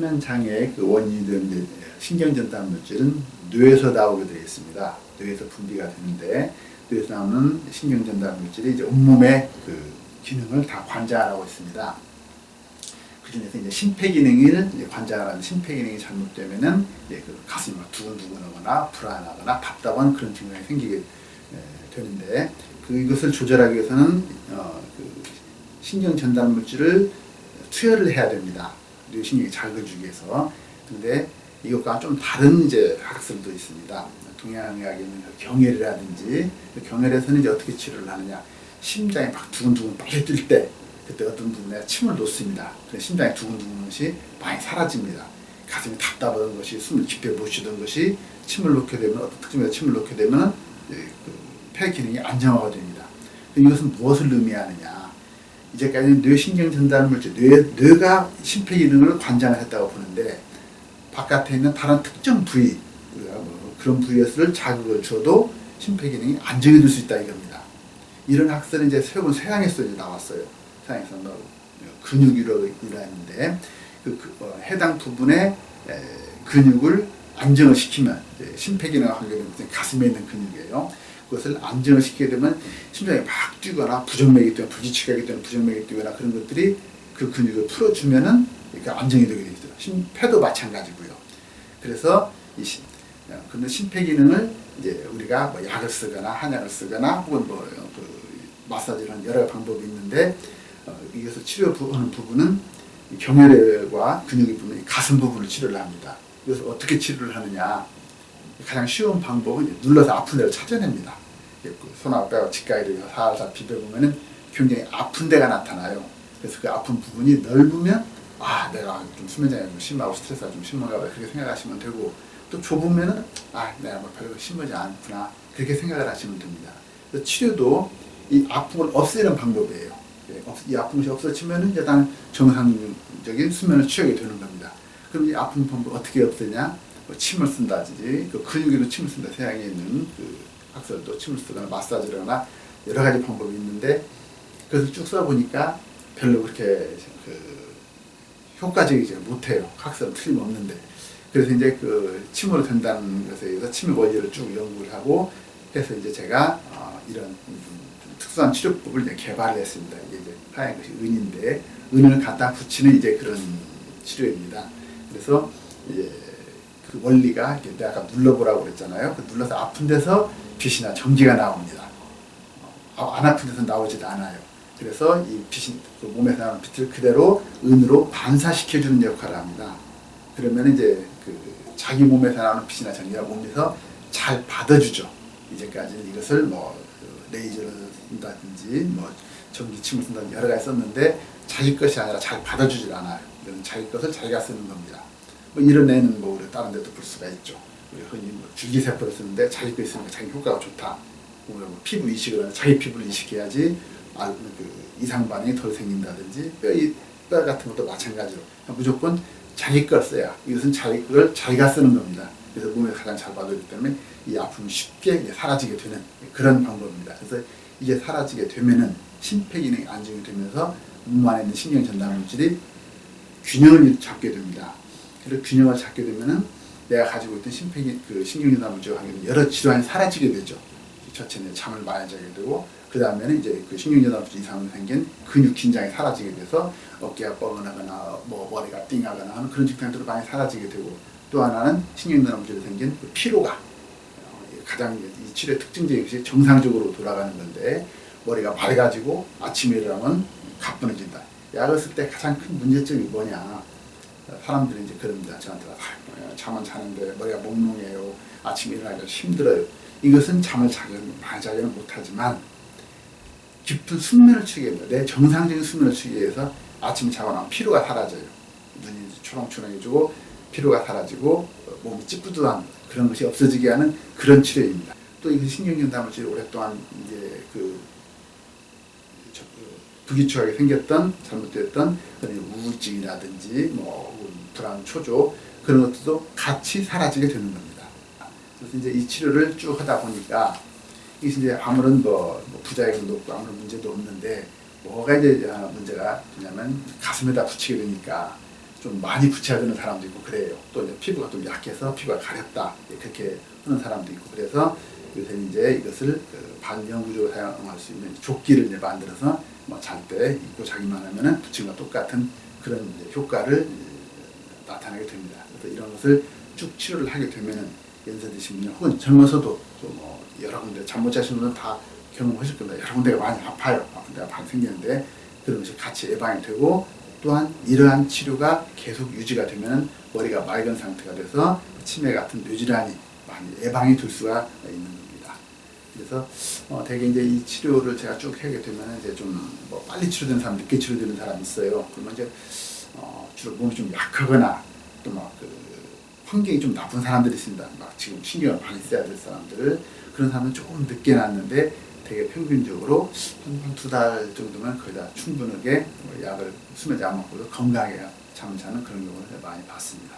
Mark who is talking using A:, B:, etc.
A: 수면 장애의 그 원인이 되는 신경전달 물질은 뇌에서 나오게 되어 있습니다. 뇌에서 분비가 되는데 뇌에서 나오는 신경전달 물질이 이제 온몸의 그 기능을 다 관장하고 있습니다. 그 중에서 이제 심폐기능을 이제 관장하는 심폐기능이 잘못되면은 이제 그 가슴이 막 두근두근하거나 불안하거나 답답한 그런 증상이 생기게 되는데 이것을 조절하기 위해서는 그 신경 전달 물질을 투여를 해야 됩니다. 뇌신경이 자극을 주기 위해서. 근데 이것과 좀 다른 이제 학설도 있습니다. 동양의학에 있는 경혈이라든지 경혈에서는 이제 어떻게 치료를 하느냐? 심장이 막 두근두근 빨리 뛸 때 그때 어떤 부분에 침을 놓습니다. 심장이 두근두근 것이 많이 사라집니다. 가슴이 답답한 것이 숨을 깊게 못 쉬던 것이 침을 놓게 되면 어떤 특정에서 침을 놓게 되면 그 폐 기능이 안정화가 됩니다. 이것은 무엇을 의미하느냐? 이제까지 뇌신경 전달 물질, 뇌가 심폐기능을 관장을 했다고 보는데 바깥에 있는 다른 특정 부위, 우리가 그런 부위에서 자극을 줘도 심폐기능이 안정이 될 수 있다 이겁니다. 이런 학설은 이제 서양에서 이제 나왔어요. 서양에서 근육이라고 있는데 해당 부분의 근육을 안정을 시키면 심폐기능과 관계된 가슴에 있는 근육이에요. 그것을 안정을 시키게 되면 심장이 막 뛰거나 부정맥이 뛰거나 불규칙하게 하기 때문에 부정맥이 뛰거나 그런 것들이 그 근육을 풀어주면은 이렇게 안정이 되게 되죠. 심폐도 마찬가지고요. 그래서 근데 심폐기능을 이제 우리가 뭐 약을 쓰거나 한약을 쓰거나 혹은 마사지라는 여러 방법이 있는데 여기서 치료하는 부분은 경혈과 근육의 부분, 가슴 부분을 치료를 합니다. 그래서 어떻게 치료를 하느냐? 가장 쉬운 방법은 눌러서 아픈 데를 찾아냅니다. 손 앞에가 직각이 살살 비벼보면은 굉장히 아픈 데가 나타나요. 그래서 그 아픈 부분이 넓으면 내가 좀 수면장애가 좀 심하고 스트레스가 좀 심한가 봐 그렇게 생각하시면 되고 또 좁으면은 내가 뭐 별로 심하지 않구나 그렇게 생각을 하시면 됩니다. 그래서 치료도 이 아픔을 없애는 방법이에요. 이 아픔이 없어지면은 일단 정상적인 수면을 취하게 되는 겁니다. 그럼 이 아픈 방법 어떻게 없애냐? 침을 쓴다든지 근육에도 침을 쓴다. 서양에 있는 학설도 침을 쓰거나 마사지를 하거나 여러 가지 방법이 있는데 그것을 쭉 써보니까 별로 그렇게 효과적이지 못해요. 학설은 틀림없는데. 그래서 이제 침으로 된다는 것에 의해서 침의 원리를 쭉 연구를 하고 해서 이제 제가 이런 특수한 치료법을 이제 개발을 했습니다. 이게 이제 하얀 것이 은인데 은을 갖다 붙이는 이제 그런 치료입니다. 그래서 이제 그 원리가 내가 아까 눌러보라고 그랬잖아요. 눌러서 아픈 데서 빛이나 전기가 나옵니다. 안 아픈 데서 나오지도 않아요. 그래서 이 빛이 몸에서 나오는 빛을 그대로 은으로 반사시켜주는 역할을 합니다. 그러면 이제 자기 몸에서 나오는 빛이나 전기가 몸에서 잘 받아주죠. 이제까지는 이것을 뭐 레이저를 쓴다든지 뭐 전기침을 쓴다든지 여러 가지 썼는데 자기 것이 아니라 잘 받아주질 않아요. 이건 자기 것을 자기가 쓰는 겁니다. 이런 애는 우리 다른 데도 볼 수가 있죠. 우리 흔히 줄기세포를 쓰는데 자기 거 있으니까 자기 효과가 좋다. 피부 이식을 하면 자기 피부를 이식해야지 이상 반응이 덜 생긴다든지 뼈 같은 것도 마찬가지로 무조건 자기 걸 써야 이것은 자기 걸 자기가 쓰는 겁니다. 그래서 몸에 가장 잘 받아들이기 때문에 이 아픔이 쉽게 사라지게 되는 그런 방법입니다. 그래서 이게 사라지게 되면은 심폐기능이 안정이 되면서 몸 안에 있는 신경 전달 물질이 균형을 잡게 됩니다. 그래서 균형을 잡게 되면은 내가 가지고 있던 신경 전달 물질과 관계된 여러 질환이 사라지게 되죠. 첫째는 잠을 많이 자게 되고 그 다음에는 이제 신경 전달 물질 이상으로 생긴 근육 긴장이 사라지게 돼서 어깨가 뻐근하거나 머리가 띵하거나 하는 그런 증상들이 많이 사라지게 되고 또 하나는 신경 전달 물질로 생긴 피로가 가장 이 치료의 특징적인 것이 정상적으로 돌아가는 건데 머리가 맑아지고 아침에 일어나면 가뿐해진다. 약을 쓸 때 가장 큰 문제점이 뭐냐? 사람들이 이제 그럽니다. 저한테 잠은 자는데 머리가 몽롱해요. 아침에 일어나기가 힘들어요. 이것은 잠을 많이 자지는 못하지만 깊은 숙면을 취하게 됩니다. 내 정상적인 숙면을 취하기 위해서 아침에 자고 나면 피로가 사라져요. 눈이 초롱초롱해지고 피로가 사라지고 몸이 찌뿌둥한 그런 것이 없어지게 하는 그런 치료입니다. 또 이 신경전달 물질이 오랫동안 이제 불규칙하게 생겼던 잘못됐던 그런 우울증이라든지 불안, 초조 그런 것들도 같이 사라지게 되는 겁니다. 그래서 이제 이 치료를 쭉 하다 보니까 이게 이제 아무런 부작용도 없고 아무런 문제도 없는데 뭐가 이제 문제가 되냐면 가슴에다 붙이게 되니까 좀 많이 붙여야 되는 사람도 있고 그래요. 또 이제 피부가 좀 약해서 피부가 가렵다 그렇게 하는 사람도 있고 그래서 요새는 이제 이것을 반영구적으로 사용할 수 있는 조끼를 이제 만들어서 뭐 잘 때 입고 자기만 하면은 붙인 것과 똑같은 그런 이제 효과를 나타나게 됩니다. 그래서 이런 것을 쭉 치료를 하게 되면은 연세 드신 분이 혹은 젊어서도 좀 여러 군데 잠 못 자시는 분은 다 경험하실 겁니다. 여러 군데가 많이 아파요. 아픈 데가 많이 생기는데 그런 것이 같이 예방이 되고 또한 이러한 치료가 계속 유지가 되면 머리가 맑은 상태가 돼서 치매 같은 뇌질환이 많이 예방이 될 수가 있는 겁니다. 그래서 대개 이제 이 치료를 제가 쭉 하게 되면 이제 좀 뭐 빨리 치료되는 사람, 늦게 치료되는 사람이 있어요. 그러면 이제 주로 몸이 좀 약하거나 또 막 환경이 좀 나쁜 사람들이 있습니다. 막 지금 신경을 많이 써야 될 사람들 그런 사람은 조금 늦게 낫는데 되게 평균적으로 한 2달 정도면 거의 다 충분하게 약을 수면제 안 먹고도 건강하게 잠을 자는 그런 경우를 많이 봤습니다.